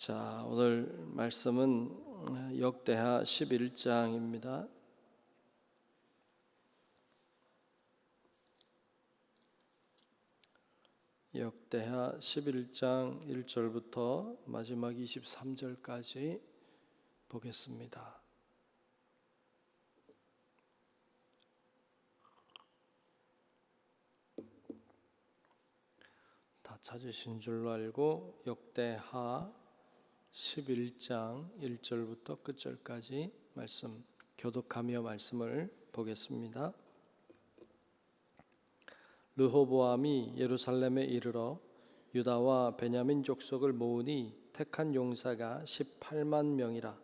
자, 오늘 말씀은 역대하 11장입니다. 역대하 11장 1절부터 마지막 23절까지 보겠습니다. 다 찾으신 줄로 알고 역대하 11장 1절부터 끝절까지 말씀 교독하며 말씀을 보겠습니다. 르호보암이 예루살렘에 이르러 유다와 베냐민 족속을 모으니 택한 용사가 18만 명이라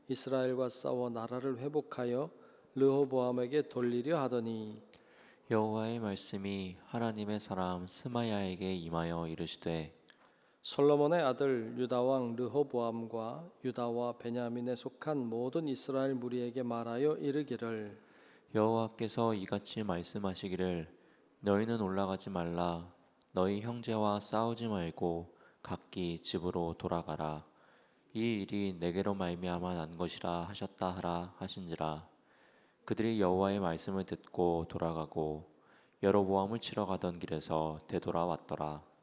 이스라엘과 싸워 나라를 회복하여 르호보암에게 돌리려 하더니 여호와의 말씀이 하나님의 사람 스마야에게 임하여 이르시되 솔로몬의 아들 유다 왕 르호보암과 유다와 베냐민에 속한 모든 이스라엘 무리에게 말하여 이르기를 여호와께서 이같이 말씀하시기를 너희는 올라가지 말라 너희 형제와 싸우지 말고 각기 집으로 돌아가라 이 일이 내게로 말미암아 난 것이라 하셨다 하라 하신지라 그들이 여호와의 말씀을 듣고 돌아가고 여로보암을 치러 가던 길에서 되돌아왔더라.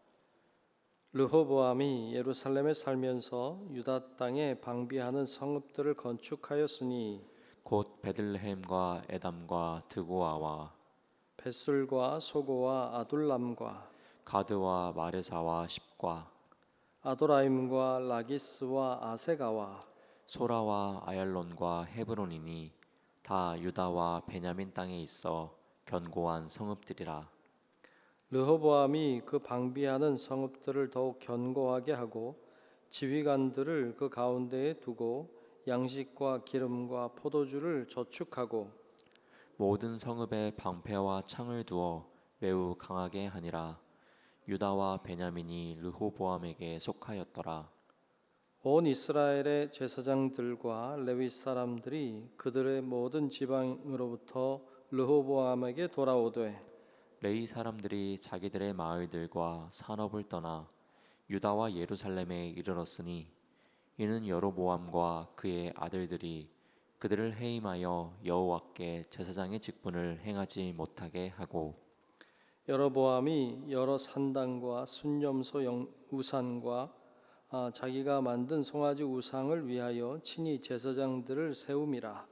르호보암이 예루살렘에 살면서 유다 땅에 방비하는 성읍들을 건축하였으니 곧 베들레헴과 에담과 드고아와 벳술과 소고와 아둘람과 가드와 마레사와 십과 아도라임과 라기스와 아세가와 소라와 아얄론과 헤브론이니 다 유다와 베냐민 땅에 있어 견고한 성읍들이라. 르호보암이 그 방비하는 성읍들을 더욱 견고하게 하고 지휘관들을 그 가운데에 두고 양식과 기름과 포도주를 저축하고 모든 성읍에 방패와 창을 두어 매우 강하게 하니라. 유다와 베냐민이 르호보암에게 속하였더라. 온 이스라엘의 제사장들과 레위 사람들이 그들의 모든 지방으로부터 르호보암에게 돌아오되 레위 사람들이 자기들의 마을들과 산업을 떠나 유다와 예루살렘에 이르렀으니 이는 여로보암과 그의 아들들이 그들을 해임하여 여호와께 제사장의 직분을 행하지 못하게 하고 여로보암이 여러 산당과 순념소 우상과 자기가 만든 송아지 우상을 위하여 친히 제사장들을 세움이라.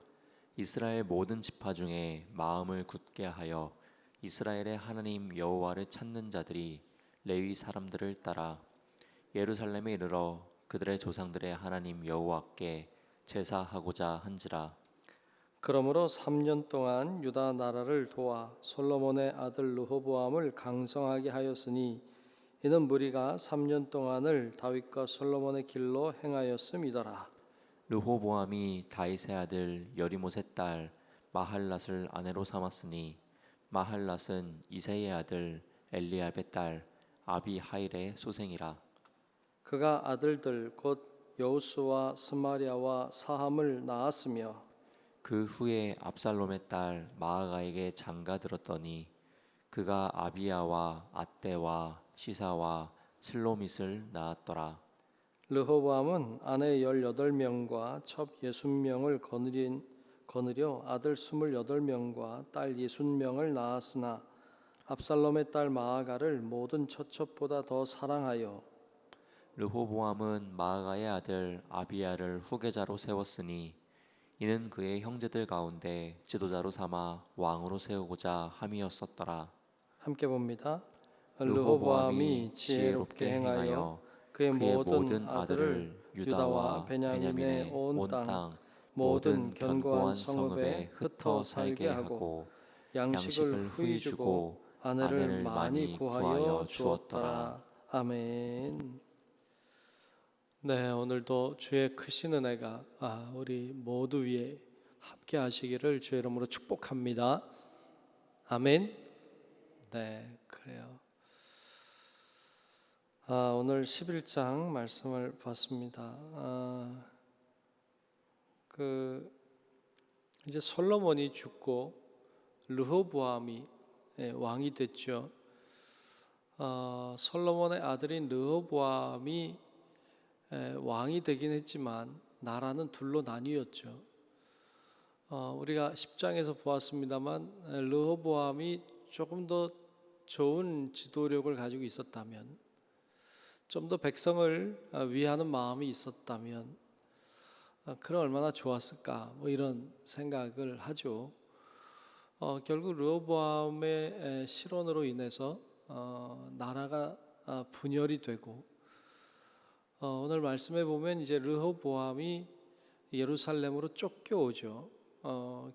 이스라엘 모든 지파 중에 마음을 굳게 하여 이스라엘의 하나님 여호와를 찾는 자들이 레위 사람들을 따라 예루살렘에 이르러 그들의 조상들의 하나님 여호와께 제사하고자 한지라. 그러므로 3년 동안 유다 나라를 도와 솔로몬의 아들 르호보암을 강성하게 하였으니 이는 무리가 3년 동안을 다윗과 솔로몬의 길로 행하였음이더라. 르호보암이 다윗의 아들 여리못의 딸 마할랏을 아내로 삼았으니 마할랏은 이새의 아들 엘리압의 딸 아비하일의 소생이라. 그가 아들들 곧 여우스와 스마랴와 사함을 낳았으며 그 후에 압살롬의 딸 마아가에게 장가 들었더니 그가 아비야와 앗대와 시사와 슬로밋을 낳았더라. 르호보암은 아내 18명과 첩 60명을 거느려 아들 28명과 딸 60명을 낳았으나 압살롬의 딸 마아가를 모든 처첩보다 더 사랑하여 르호보암은 마아가의 아들 아비야를 후계자로 세웠으니 이는 그의 형제들 가운데 지도자로 삼아 왕으로 세우고자 함이었었더라. 함께 봅니다. 르호보암이 지혜롭게 행하여 그의 그의 모든 아들을 유다와 베냐민의 온 땅 모든 견고한 성읍에 흩어 살게 하고 양식을 후히 주고 아내를 많이 구하여 주었더라. 아멘. 네, 오늘도 주의 크신 은혜가 우리 모두 위에 함께 하시기를 주의 이름으로 축복합니다. 아멘. 네, 그래요. 오늘 11장 말씀을 봤습니다. 이제 솔로몬이 죽고 르호보암이 왕이 됐죠. 솔로몬의 아들인 르호보암이 왕이 되긴 했지만 나라는 둘로 나뉘었죠. 우리가 10장에서 보았습니다만 르호보암이 조금 더 좋은 지도력을 가지고 있었다면, 좀 더 백성을 위하는 마음이 있었다면 그럼 얼마나 좋았을까, 뭐 이런 생각을 하죠. 결국 르호보암의 실언으로 인해서 나라가 분열이 되고, 오늘 말씀에 보면 이제 르호보암이 예루살렘으로 쫓겨오죠.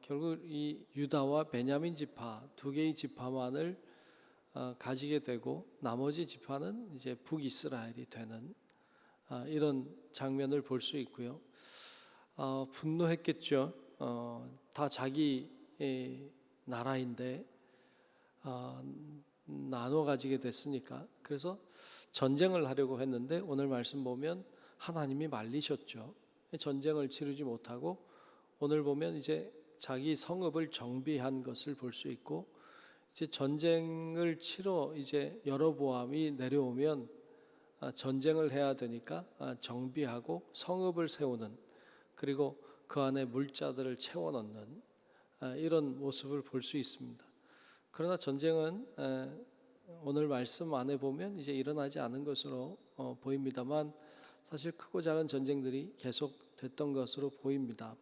결국 이 유다와 베냐민 지파 두 개의 지파만을 가지게 되고, 나머지 지파는 이제 북이스라엘이 되는 이런 장면을 볼 수 있고요. 분노했겠죠. 다 자기 나라인데 나눠 가지게 됐으니까. 그래서 전쟁을 하려고 했는데 오늘 말씀 보면 하나님이 말리셨죠. 전쟁을 치르지 못하고 오늘 보면 이제 자기 성읍을 정비한 것을 볼 수 있고, 이제 전쟁을 치러 이제 여로보암이 내려오면 전쟁을 해야 되니까 정비하고 성읍을 세우는, 그리고 그 안에 물자들을 채워 넣는 이런 모습을 볼 수 있습니다. 그러나 전쟁은 오늘 말씀 안에 보면 이제 일어나지 않은 것으로 보입니다만, 사실 크고 작은 전쟁들이 계속 됐던 것으로 보입니다.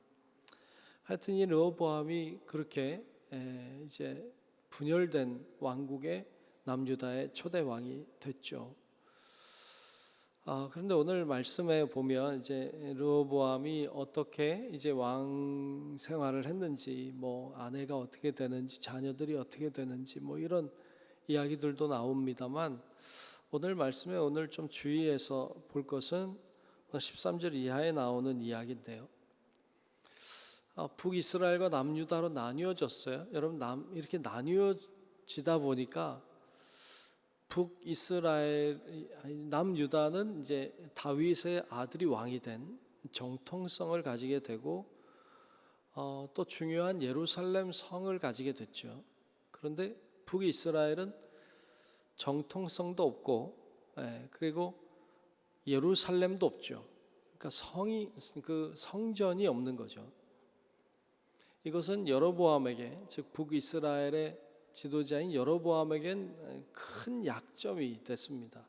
하여튼 이 르호보암이 그렇게 이제 분열된 왕국의 남유다의 초대 왕이 됐죠. 그런데 오늘 말씀에 보면 이제 르호보암이 어떻게 이제 왕 생활을 했는지, 뭐 아내가 어떻게 되는지, 자녀들이 어떻게 되는지, 뭐 이런 이야기들도 나옵니다만, 오늘 말씀에 오늘 좀 주의해서 볼 것은 13절 이하에 나오는 이야기인데요. 북이스라엘과 남유다로 나뉘어졌어요. 여러분, 이렇게 나뉘어지다 보니까 북이스라엘, 남유다는 이제 다윗의 아들이 왕이 된 정통성을 가지게 되고, 또 중요한 예루살렘 성을 가지게 됐죠. 그런데 북이스라엘은 정통성도 없고, 그리고 예루살렘도 없죠. 그러니까 성전이 없는 거죠. 이것은 여로보암에게, 즉 북이스라엘의 지도자인 여로보암에겐 큰 약점이 됐습니다.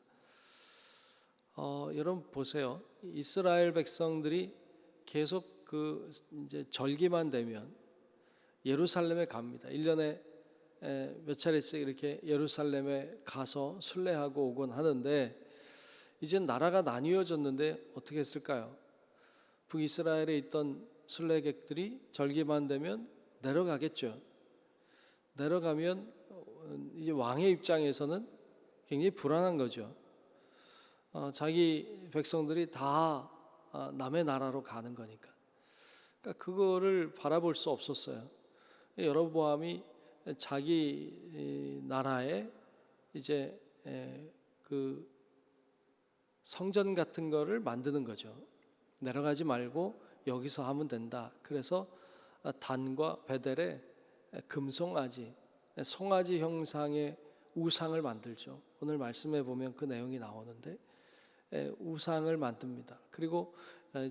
여러분 보세요. 이스라엘 백성들이 계속 이제 절기만 되면 예루살렘에 갑니다. 1년에 몇 차례씩 이렇게 예루살렘에 가서 순례하고 오곤 하는데, 이제 나라가 나뉘어졌는데 어떻게 했을까요? 북이스라엘에 있던 순례객들이 절기만 되면 내려가겠죠. 내려가면 이제 왕의 입장에서는 굉장히 불안한 거죠. 자기 백성들이 다 남의 나라로 가는 거니까. 그러니까 그거를 바라볼 수 없었어요. 여로보암이 자기 나라에 이제 그 성전 같은 거를 만드는 거죠. 내려가지 말고 여기서 하면 된다. 그래서 단과 베델에 금송아지, 송아지 형상의 우상을 만들죠. 오늘 말씀에 보면 그 내용이 나오는데 우상을 만듭니다. 그리고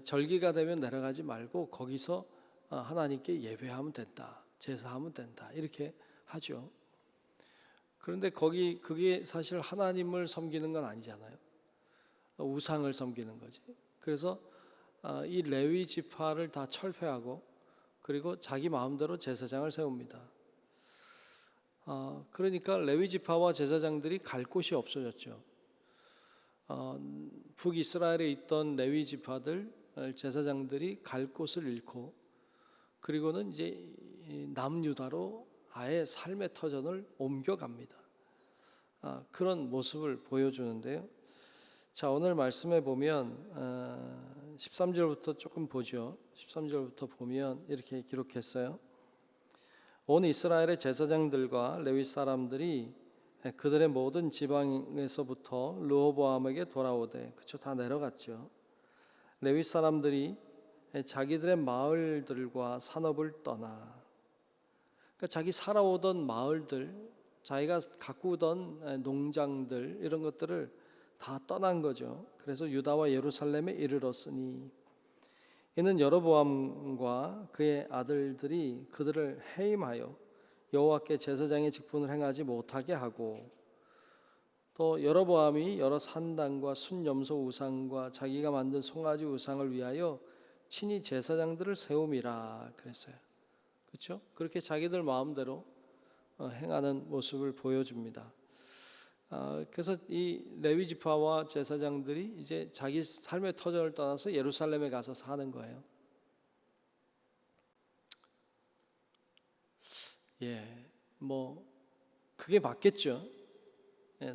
절기가 되면 내려가지 말고 거기서 하나님께 예배하면 된다, 제사하면 된다, 이렇게 하죠. 그런데 그게 사실 하나님을 섬기는 건 아니잖아요. 우상을 섬기는 거지. 그래서 이 레위 지파를 다 철폐하고, 그리고 자기 마음대로 제사장을 세웁니다. 그러니까 레위 지파와 제사장들이 갈 곳이 없어졌죠. 북이스라엘에 있던 레위 지파들, 제사장들이 갈 곳을 잃고, 그리고는 이제 남유다로 아예 삶의 터전을 옮겨갑니다. 그런 모습을 보여주는데요. 자, 오늘 말씀에 보면 13절부터 조금 보죠. 13절부터 보면 이렇게 기록했어요. 온 이스라엘의 제사장들과 레위 사람들이 그들의 모든 지방에서부터 르호보암에게 돌아오되, 그쵸, 다 내려갔죠. 레위 사람들이 자기들의 마을들과 산업을 떠나, 그러니까 자기 살아오던 마을들, 자기가 가꾸던 농장들, 이런 것들을 다 떠난 거죠. 그래서 유다와 예루살렘에 이르렀으니 이는 여로보암과 그의 아들들이 그들을 해임하여 여호와께 제사장의 직분을 행하지 못하게 하고, 또 여로보암이 여러 산당과 순염소 우상과 자기가 만든 송아지 우상을 위하여 친히 제사장들을 세움이라 그랬어요. 그렇죠? 그렇게 자기들 마음대로 행하는 모습을 보여줍니다. 그래서 이 레위 지파와 제사장들이 이제 자기 삶의 터전을 떠나서 예루살렘에 가서 사는 거예요. 뭐 그게 맞겠죠.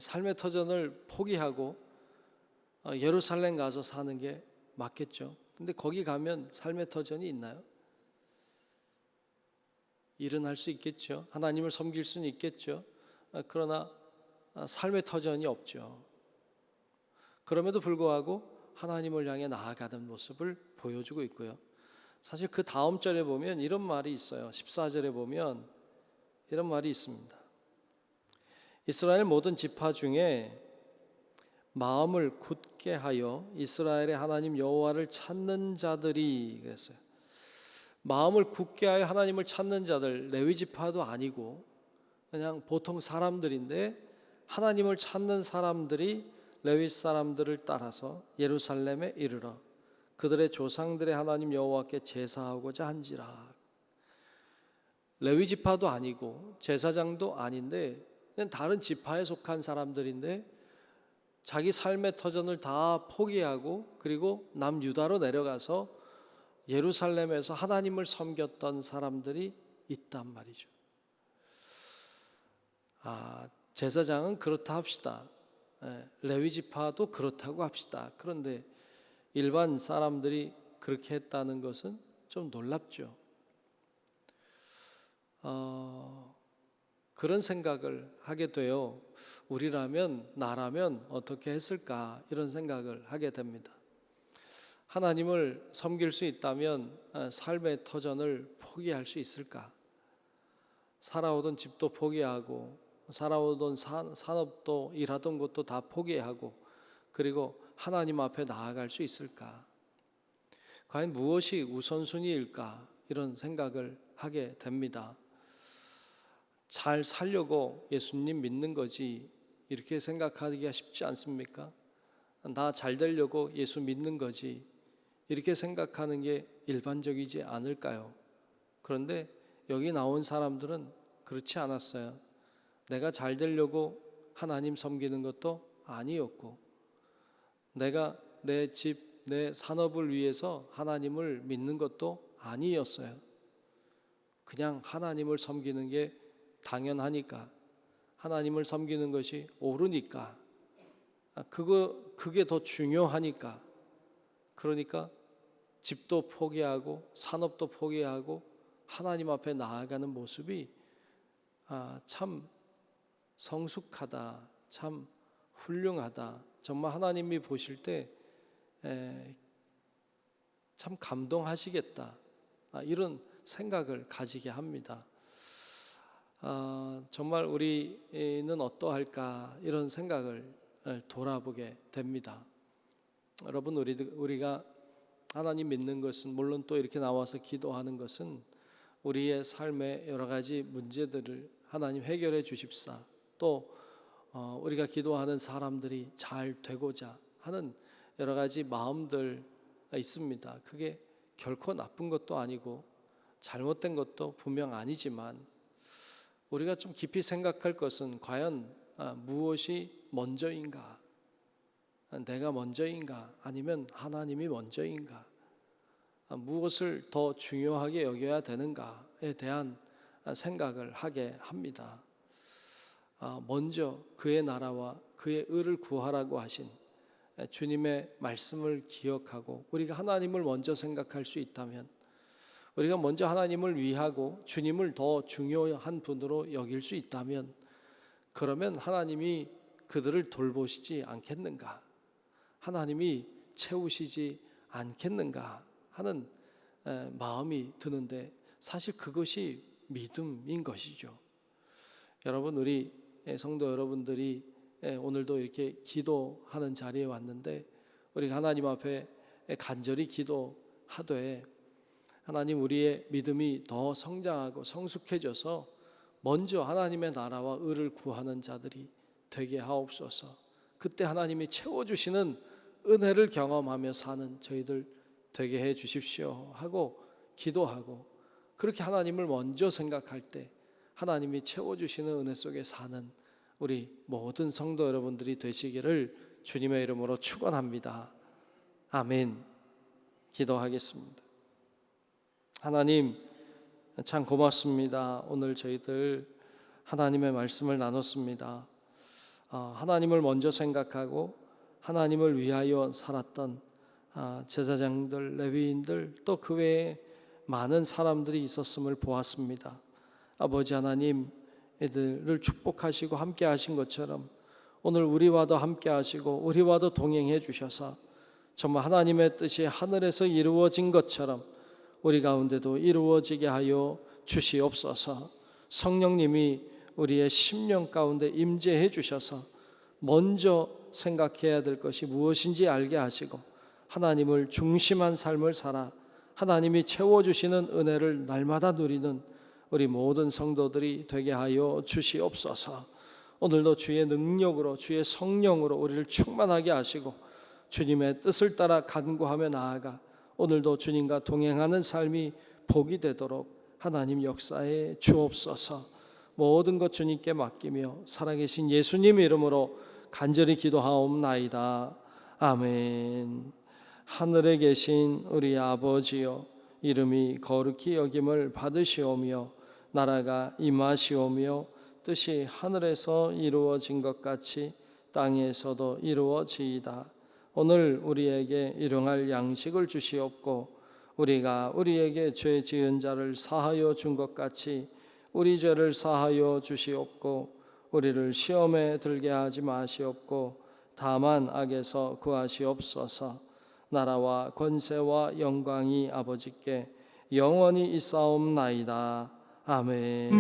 삶의 터전을 포기하고 예루살렘 가서 사는 게 맞겠죠. 근데 거기 가면 삶의 터전이 있나요? 일은 할 수 있겠죠. 하나님을 섬길 수는 있겠죠. 그러나 삶의 터전이 없죠. 그럼에도 불구하고 하나님을 향해 나아가는 모습을 보여주고 있고요. 사실 그 다음 절에 보면 이런 말이 있어요. 14절에 보면 이런 말이 있습니다. 이스라엘 모든 지파 중에 마음을 굳게 하여 이스라엘의 하나님 여호와를 찾는 자들이, 그랬어요. 마음을 굳게 하여 하나님을 찾는 자들, 레위 지파도 아니고 그냥 보통 사람들인데, 하나님을 찾는 사람들이 레위 사람들을 따라서 예루살렘에 이르러 그들의 조상들의 하나님 여호와께 제사하고자 한지라. 레위 지파도 아니고 제사장도 아닌데 그냥 다른 지파에 속한 사람들인데 자기 삶의 터전을 다 포기하고 그리고 남유다로 내려가서 예루살렘에서 하나님을 섬겼던 사람들이 있단 말이죠. 제사장은 그렇다 합시다. 레위 지파도 그렇다고 합시다. 그런데 일반 사람들이 그렇게 했다는 것은 좀 놀랍죠. 그런 생각을 하게 돼요. 우리라면, 나라면 어떻게 했을까, 이런 생각을 하게 됩니다. 하나님을 섬길 수 있다면 삶의 터전을 포기할 수 있을까? 살아오던 집도 포기하고 살아오던 산업도 일하던 것도 다 포기하고 그리고 하나님 앞에 나아갈 수 있을까? 과연 무엇이 우선순위일까? 이런 생각을 하게 됩니다. 잘 살려고 예수님 믿는 거지 이렇게 생각하기가 쉽지 않습니까? 나 잘 되려고 예수 믿는 거지 이렇게 생각하는 게 일반적이지 않을까요? 그런데 여기 나온 사람들은 그렇지 않았어요. 내가 잘 되려고 하나님 섬기는 것도 아니었고, 내가 내 집, 내 산업을 위해서 하나님을 믿는 것도 아니었어요. 그냥 하나님을 섬기는 게 당연하니까, 하나님을 섬기는 것이 옳으니까, 그게 더 중요하니까, 그러니까 집도 포기하고 산업도 포기하고 하나님 앞에 나아가는 모습이 참 성숙하다, 참 훌륭하다, 정말 하나님이 보실 때 참 감동하시겠다, 이런 생각을 가지게 합니다. 정말 우리는 어떠할까, 이런 생각을 돌아보게 됩니다. 여러분, 우리가 하나님 믿는 것은, 물론 또 이렇게 나와서 기도하는 것은 우리의 삶의 여러 가지 문제들을 하나님 해결해 주십사, 또 우리가 기도하는 사람들이 잘 되고자 하는 여러 가지 마음들 있습니다. 그게 결코 나쁜 것도 아니고 잘못된 것도 분명 아니지만, 우리가 좀 깊이 생각할 것은 과연 무엇이 먼저인가? 내가 먼저인가? 아니면 하나님이 먼저인가? 무엇을 더 중요하게 여겨야 되는가에 대한 생각을 하게 합니다. 먼저 그의 나라와 그의 의를 구하라고 하신 주님의 말씀을 기억하고 우리가 하나님을 먼저 생각할 수 있다면, 우리가 먼저 하나님을 위하고 주님을 더 중요한 분으로 여길 수 있다면, 그러면 하나님이 그들을 돌보시지 않겠는가? 하나님이 채우시지 않겠는가 하는 마음이 드는데, 사실 그것이 믿음인 것이죠. 여러분, 우리 성도 여러분들이 오늘도 이렇게 기도하는 자리에 왔는데 우리 하나님 앞에 간절히 기도하되 하나님 우리의 믿음이 더 성장하고 성숙해져서 먼저 하나님의 나라와 의를 구하는 자들이 되게 하옵소서. 그때 하나님이 채워주시는 은혜를 경험하며 사는 저희들 되게 해 주십시오 하고 기도하고, 그렇게 하나님을 먼저 생각할 때 하나님이 채워주시는 은혜 속에 사는 우리 모든 성도 여러분들이 되시기를 주님의 이름으로 축원합니다. 아멘. 기도하겠습니다. 하나님 참 고맙습니다. 오늘 저희들 하나님의 말씀을 나눴습니다. 하나님을 먼저 생각하고 하나님을 위하여 살았던 제사장들, 레위인들, 또 그 외에 많은 사람들이 있었음을 보았습니다. 아버지 하나님, 이들을 축복하시고 함께 하신 것처럼 오늘 우리와도 함께 하시고 우리와도 동행해 주셔서 정말 하나님의 뜻이 하늘에서 이루어진 것처럼 우리 가운데도 이루어지게 하여 주시옵소서. 성령님이 우리의 심령 가운데 임재해 주셔서 먼저 생각해야 될 것이 무엇인지 알게 하시고 하나님을 중심한 삶을 살아 하나님이 채워주시는 은혜를 날마다 누리는 우리 모든 성도들이 되게 하여 주시옵소서. 오늘도 주의 능력으로 주의 성령으로 우리를 충만하게 하시고 주님의 뜻을 따라 간구하며 나아가 오늘도 주님과 동행하는 삶이 복이 되도록 하나님 역사에 주옵소서. 모든 것 주님께 맡기며 살아계신 예수님 이름으로 간절히 기도하옵나이다. 아멘. 하늘에 계신 우리 아버지여, 이름이 거룩히 여김을 받으시오며 나라가 임하시오며 뜻이 하늘에서 이루어진 것 같이 땅에서도 이루어지이다. 오늘 우리에게 일용할 양식을 주시옵고 우리가 우리에게 죄 지은 자를 사하여 준 것 같이 우리 죄를 사하여 주시옵고 우리를 시험에 들게 하지 마시옵고 다만 악에서 구하시옵소서. 나라와 권세와 영광이 아버지께 영원히 있사옵나이다. 아멘.